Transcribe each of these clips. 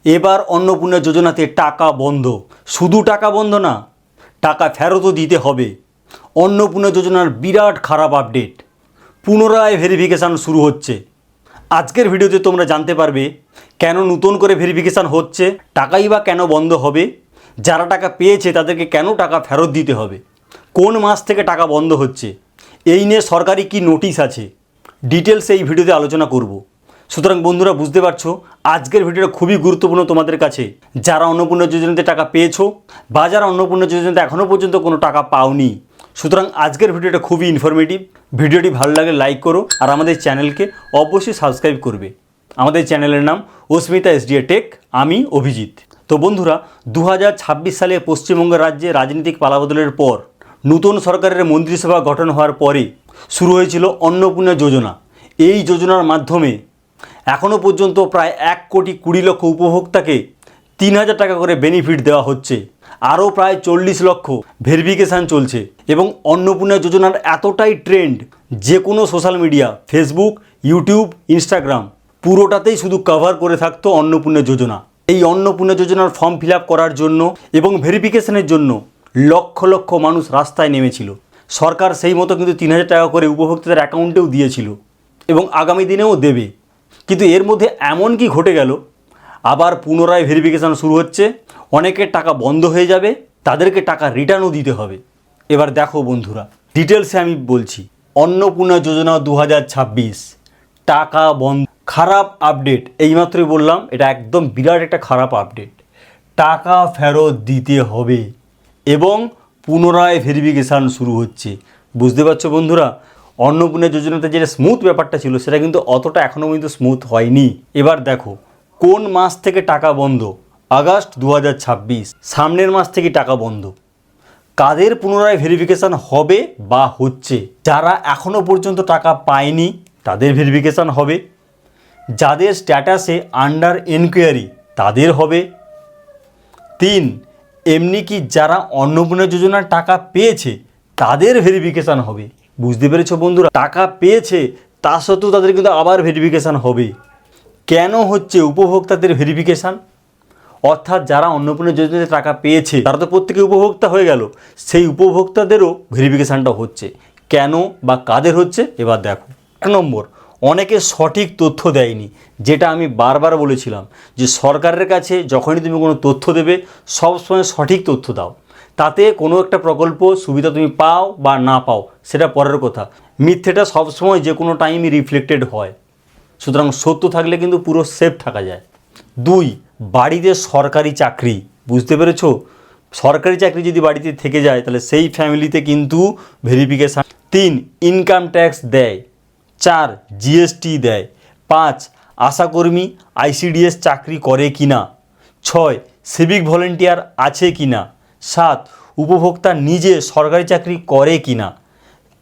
এবার অন্নপূর্ণা যোজনাতে টাকা বন্ধ, শুধু টাকা বন্ধ না, টাকা ফেরতও দিতে হবে। অন্নপূর্ণা যোজনার বিরাট খারাপ আপডেট, পুনরায় ভেরিফিকেশান শুরু হচ্ছে। আজকের ভিডিওতে তোমরা জানতে পারবে কেন নতুন করে ভেরিফিকেশান হচ্ছে, টাকাই বা কেন বন্ধ হবে, যারা টাকা পেয়েছে তাদেরকে কেন টাকা ফেরত দিতে হবে, কোন মাস থেকে টাকা বন্ধ হচ্ছে, এই নিয়ে সরকারি কি নোটিশ আছে, ডিটেলস এই ভিডিওতে আলোচনা করব। সুতরাং বন্ধুরা বুঝতে পারছো আজকের ভিডিওটা খুবই গুরুত্বপূর্ণ তোমাদের কাছে, যারা অন্নপূর্ণা যোজনাতে টাকা পেয়েছো বা যারা অন্নপূর্ণা যোজনাতে এখনও পর্যন্ত কোনো টাকা পাওনি। সুতরাং আজকের ভিডিওটা খুবই ইনফরমেটিভ। ভিডিওটি ভালো লাগলে লাইক করো আর আমাদের চ্যানেলকে অবশ্যই সাবস্ক্রাইব করবে। আমাদের চ্যানেলের নাম অস্মিতা এসডিএ টেক, আমি অভিজিৎ। তো বন্ধুরা 2026 সালে পশ্চিমবঙ্গ রাজ্যে রাজনৈতিক পালাবদলের পর নতুন সরকারের মন্ত্রিসভা গঠন হওয়ার পরে শুরু হয়েছিল অন্নপূর্ণা যোজনা। এই যোজনার মাধ্যমে এখনও পর্যন্ত প্রায় 1,20,00,000 উপভোক্তাকে 3,000 টাকা করে বেনিফিট দেওয়া হচ্ছে। আরও প্রায় 40 লক্ষ ভেরিফিকেশান চলছে এবং অন্নপূর্ণা যোজনার এতটাই ট্রেন্ড, যে কোনো social media, Facebook, YouTube, Instagram পুরোটাতেই শুধু কভার করে থাকতো অন্নপূর্ণা যোজনা। এই অন্নপূর্ণা যোজনার ফর্ম ফিল আপ করার জন্য এবং ভেরিফিকেশানের জন্য লক্ষ লক্ষ মানুষ রাস্তায় নেমেছিল। সরকার সেই মতো কিন্তু 3,000 টাকা করে উপভোক্তাদের অ্যাকাউন্টেও দিয়েছিল এবং আগামী দিনেও দেবে। কিন্তু এর মধ্যে এমন কি ঘটে গেল, আবার পুনরায় ভেরিফিকেশান শুরু হচ্ছে, অনেকের টাকা বন্ধ হয়ে যাবে, তাদেরকে টাকা রিটার্নও দিতে হবে। এবার দেখো বন্ধুরা, ডিটেলসে আমি বলছি। অন্নপূর্ণা যোজনা 2026 টাকা বন্ধ, খারাপ আপডেট। এইমাত্রই বললাম এটা একদম বিরাট একটা খারাপ আপডেট। টাকা ফেরত দিতে হবে এবং পুনরায় ভেরিফিকেশান শুরু হচ্ছে। বুঝতে পারছো বন্ধুরা, অন্নপূর্ণা যোজনাতে যেটা স্মুথ ব্যাপারটা ছিল সেটা কিন্তু অতটা এখনও পর্যন্ত স্মুথ হয়নি। এবার দেখো কোন মাস থেকে টাকা বন্ধ, আগস্ট 2026, সামনের মাস থেকে টাকা বন্ধ। কাদের পুনরায় ভেরিফিকেশান হবে বা হচ্ছে, যারা এখনও পর্যন্ত টাকা পায়নি তাদের ভেরিফিকেশান হবে, যাদের স্ট্যাটাসে আন্ডার এনকোয়ারি তাদের হবে। 3, এমনি কি যারা অন্নপূর্ণা যোজনার টাকা পেয়েছে তাদের ভেরিফিকেশান হবে। বুঝতে পেরেছো বন্ধুরা, টাকা পেয়েছে তা সত্ত্বেও তাদের কিন্তু আবার ভেরিফিকেশান হবে। কেন হচ্ছে উপভোক্তাদের ভেরিফিকেশান? অর্থাৎ যারা অন্নপূর্ণা যোজনাতে টাকা পেয়েছে তারা তো প্রত্যেকে উপভোক্তা হয়ে গেল, সেই উপভোক্তাদেরও ভেরিফিকেশানটা হচ্ছে। কেন বা কাদের হচ্ছে এবার দেখো। 1 নম্বর, অনেকে সঠিক তথ্য দেয়নি। যেটা আমি বারবার বলেছিলাম যে সরকারের কাছে যখনই তুমি কোনো তথ্য দেবে সবসময় সঠিক তথ্য দাও, তাতে কোনো একটা প্রকল্প সুবিধা তুমি পাও বা না পাও সেটা পরের কথা। মিথ্যেটা সবসময় যে কোনো টাইমই রিফ্লেক্টেড হয়, সুতরাং সত্য থাকলে কিন্তু পুরো সেফ থাকা যায়। 2, বাড়িতে সরকারি চাকরি। বুঝতে পেরেছো, সরকারি চাকরি যদি বাড়িতে থেকে যায় তাহলে সেই ফ্যামিলিতে কিন্তু ভেরিফিকেশান। 3, ইনকাম ট্যাক্স দেয়। 4, জিএসটি দেয়। 5, আশাকর্মী আইসিডিএস চাকরি করে কিনা। 6, সিভিক ভলেন্টিয়ার আছে কিনা। 7, উপভোক্তা নিজে সরকারি চাকরি করে কিনা।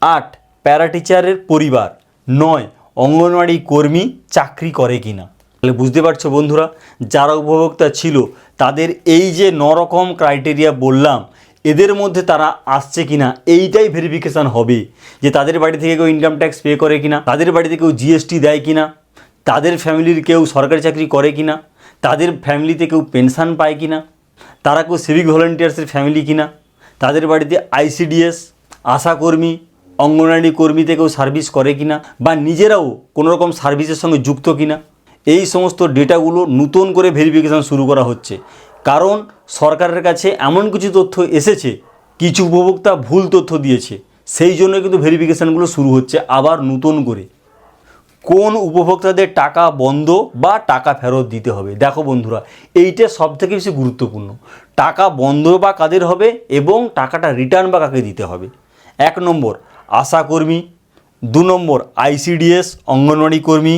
8, প্যারাটিচারের পরিবার। 9, অঙ্গনওয়াড়ি কর্মী চাকরি করে কিনা। তাহলে বুঝতে পারছো বন্ধুরা, যারা উপভোক্তা ছিল তাদের এই যে 9 রকম ক্রাইটেরিয়া বললাম, এদের মধ্যে তারা আসছে কিনা এইটাই ভেরিফিকেশান হবে। যে তাদের বাড়ি থেকে কেউ ইনকাম ট্যাক্স পে করে কিনা, তাদের বাড়িতে কেউ জিএসটি দেয় কিনা, তাদের ফ্যামিলির কেউ সরকারি চাকরি করে কিনা, তাদের ফ্যামিলিতে কেউ পেনশন পায় কিনা, তারা কেউ সিভিক ভলেন্টিয়ার্সের ফ্যামিলি কিনা, তাদের বাড়িতে আইসিডিএস, আশাকর্মী, অঙ্গনওয়াড়ি কর্মীতে কেউ সার্ভিস করে কিনা বা নিজেরাও কোনো রকম সার্ভিসের সঙ্গে যুক্ত কিনা। এই সমস্ত ডেটাগুলো নতুন করে ভেরিফিকেশান শুরু করা হচ্ছে, কারণ সরকারের কাছে এমন কিছু তথ্য এসেছে, কিছু উপভোক্তা ভুল তথ্য দিয়েছে, সেই জন্য কিন্তু ভেরিফিকেশানগুলো শুরু হচ্ছে আবার নতুন করে। কোন উপভোক্তাদের টাকা বন্ধ বা টাকা ফেরত দিতে হবে। দেখো বন্ধুরা, এইটা সবথেকে বেশি গুরুত্বপূর্ণ। টাকা বন্ধ বা কাদের হবে এবং টাকাটা রিটার্ন বা কাকে দিতে হবে। 1 নম্বর আশাকর্মী, 2 নম্বর আইসিডিএস অঙ্গনওয়াড়ি কর্মী,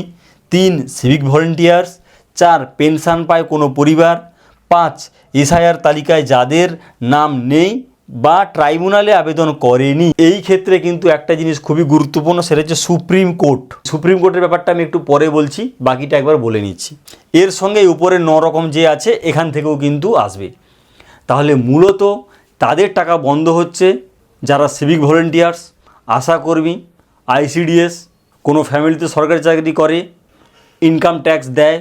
3 সিভিক ভলেন্টিয়ার্স, 4 পেনশন পায় কোনো পরিবার, 5 এসআইআর তালিকায় যাদের নাম নেই বা ট্রাইব্যুনালে আবেদন করেনি। এই ক্ষেত্রে কিন্তু একটা জিনিস খুবই গুরুত্বপূর্ণ, সেটা হচ্ছে সুপ্রিম কোর্ট। সুপ্রিম কোর্টের ব্যাপারটা আমি একটু পরে বলছি, বাকিটা একবার বলে নিচ্ছি। এর সঙ্গে উপরে 9 রকম যে আছে এখান থেকেও কিন্তু আসবে। তাহলে মূলত তাদের টাকা বন্ধ হচ্ছে যারা সিভিক ভলেন্টিয়ার্স, আশাকর্মী, আইসিডিএস, কোনো ফ্যামিলিতে সরকারি চাকরি করে, ইনকাম ট্যাক্স দেয়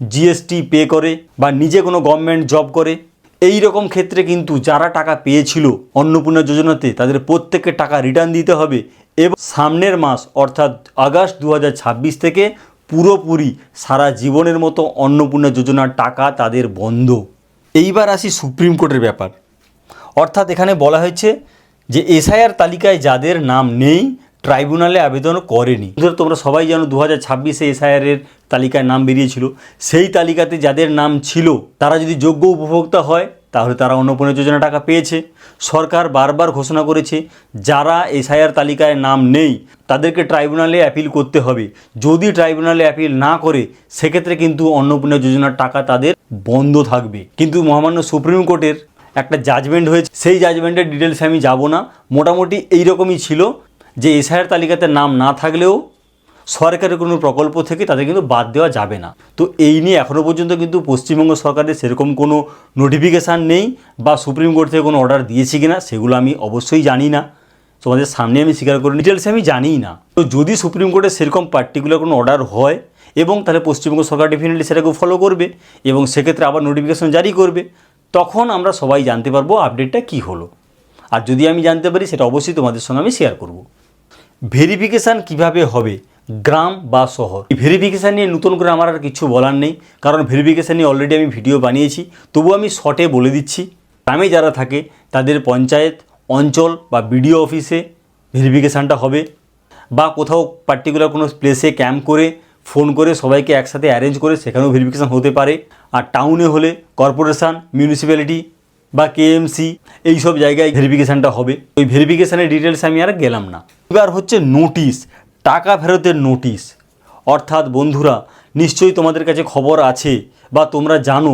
জিএসটি পে করে বা নিজে কোনো গভর্নমেন্ট জব করে, এই রকম ক্ষেত্রে কিন্তু যারা টাকা পেয়েছিল অন্নপূর্ণা যোজনাতে তাদের প্রত্যেককে টাকা রিটার্ন দিতে হবে এবং সামনের মাস অর্থাৎ আগস্ট 2026 থেকে পুরোপুরি সারা জীবনের মতো অন্নপূর্ণা যোজনার টাকা তাদের বন্ধ। এইবার আসি সুপ্রিম কোর্টের ব্যাপার। অর্থাৎ এখানে বলা হয়েছে যে এসআইআর তালিকায় যাদের নাম নেই, ট্রাইব্যুনালে আবেদন করেনি। তোমরা সবাই জানো 2026-এ এসআইআরের তালিকায় নাম বেরিয়েছিল। সেই তালিকাতে যাদের নাম ছিল তারা যদি যোগ্য উপভোক্তা হয় তাহলে তারা অন্নপূর্ণা যোজনা টাকা পেয়েছে। সরকার বারবার ঘোষণা করেছে যারা এসআইআর তালিকায় নাম নেই তাদেরকে ট্রাইব্যুনালে অ্যাপিল করতে হবে। যদি ট্রাইব্যুনালে অ্যাপিল না করে সেক্ষেত্রে কিন্তু অন্নপূর্ণা যোজনার টাকা তাদের বন্ধ থাকবে। কিন্তু মহামান্য সুপ্রিম কোর্টের একটা জাজমেন্ট হয়েছে, সেই জাজমেন্টের ডিটেলসে আমি যাব না। মোটামুটি এইরকমই ছিল যে এসআইআর তালিকাতে নাম না থাকলেও সরকারের কোনো প্রকল্প থেকে তাদের কিন্তু বাদ দেওয়া যাবে না। তো এই নিয়ে এখনও পর্যন্ত কিন্তু পশ্চিমবঙ্গ সরকারের সেরকম কোনো নোটিফিকেশান নেই বা সুপ্রিম কোর্ট থেকে কোনো অর্ডার দিয়েছে কিনা সেগুলো আমি অবশ্যই জানি না, তোমাদের সামনে আমি স্বীকার করি, ডিটেলসে আমি জানিই না। তো যদি সুপ্রিম কোর্টের সেরকম পার্টিকুলার কোনো অর্ডার হয় এবং তাহলে পশ্চিমবঙ্গ সরকার ডেফিনেটলি সেটাকে ফলো করবে এবং সেক্ষেত্রে আবার নোটিফিকেশন জারি করবে, তখন আমরা সবাই জানতে পারবো আপডেটটা কী হলো। আর যদি আমি জানতে পারি সেটা অবশ্যই তোমাদের সঙ্গে আমি শেয়ার করব। ভেরিফিকেশান কিভাবে হবে গ্রাম বা শহর, এই ভেরিফিকেশান নিয়ে নতুন করে আমার আর কিছু বলার নেই, কারণ ভেরিফিকেশান নিয়ে অলরেডি আমি ভিডিও বানিয়েছি। তবু আমি শর্টে বলে দিচ্ছি, গ্রামে যারা থাকে তাদের পঞ্চায়েত, অঞ্চল বা বিডিও অফিসে ভেরিফিকেশানটা হবে, বা কোথাও পার্টিকুলার কোনো প্লেসে ক্যাম্প করে ফোন করে সবাইকে একসাথে অ্যারেঞ্জ করে সেখানেও ভেরিফিকেশান হতে পারে। আর টাউনে হলে কর্পোরেশন, মিউনিসিপ্যালিটি বা কেএমসি এই সব জায়গায় ভেরিফিকেশানটা হবে। ওই ভেরিফিকেশানের ডিটেলস আমি আর গেলাম না। এবার হচ্ছে নোটিশ, টাকা ফেরতের নোটিশ। অর্থাৎ বন্ধুরা নিশ্চয়ই তোমাদের কাছে খবর আছে বা তোমরা জানো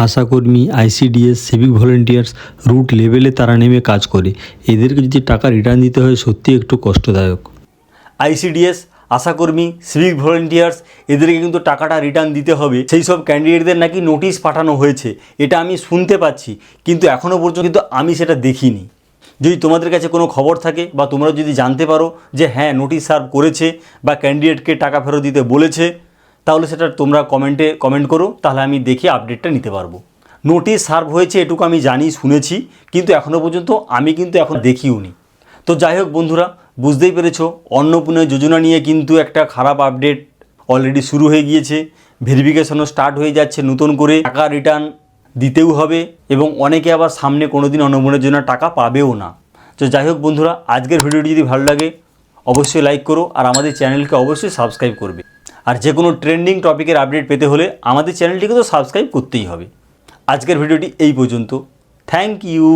আশাকর্মী, আইসিডিএস, সিভিক ভলেন্টিয়ার্স রুট লেভেলে তারা নেমে কাজ করে। এদেরকে যদি টাকা রিটার্ন দিতে হয় সত্যি একটু কষ্টদায়ক। আইসিডিএস, আশাকর্মী, সিভিক ভলেন্টিয়ার্স এদেরকে কিন্তু টাকাটা রিটার্ন দিতে হবে। সেই সব ক্যান্ডিডেটদের নাকি নোটিশ পাঠানো হয়েছে, এটা আমি শুনতে পাচ্ছি, কিন্তু এখনও পর্যন্ত কিন্তু আমি সেটা দেখিনি। যদি তোমাদের কাছে কোনো খবর থাকে বা তোমরা যদি জানতে পারো যে হ্যাঁ নোটিশ সার্ভ করেছে বা ক্যান্ডিডেটকে টাকা ফেরত দিতে বলেছে, তাহলে সেটা তোমরা কমেন্ট করো, তাহলে আমি দেখে আপডেটটা নিতে পারবো। নোটিশ সার্ভ হয়েছে এটুকু আমি জানি, শুনেছি, কিন্তু এখনও পর্যন্ত আমি কিন্তু এখন দেখিও নি। তো যাই হোক বন্ধুরা, বুঝতেই পেরেছো অন্নপূর্ণা যোজনা নিয়ে কিন্তু একটা খারাপ আপডেট অলরেডি শুরু হয়ে গিয়েছে। ভেরিফিকেশনও স্টার্ট হয়ে যাচ্ছে, নতুন করে টাকা রিটার্ন দিতেও হবে এবং অনেকে আবার সামনে কোনো দিন অন্নপূর্ণার জন্য টাকা পাবেও না। তো যাই হোক বন্ধুরা, আজকের ভিডিওটি যদি ভালো লাগে অবশ্যই লাইক করো আর আমাদের চ্যানেলকে অবশ্যই সাবস্ক্রাইব করবে। আর যে কোনো ট্রেন্ডিং টপিকের আপডেট পেতে হলে আমাদের চ্যানেলটিকে তো সাবস্ক্রাইব করতেই হবে। আজকের ভিডিওটি এই পর্যন্ত। Thank you.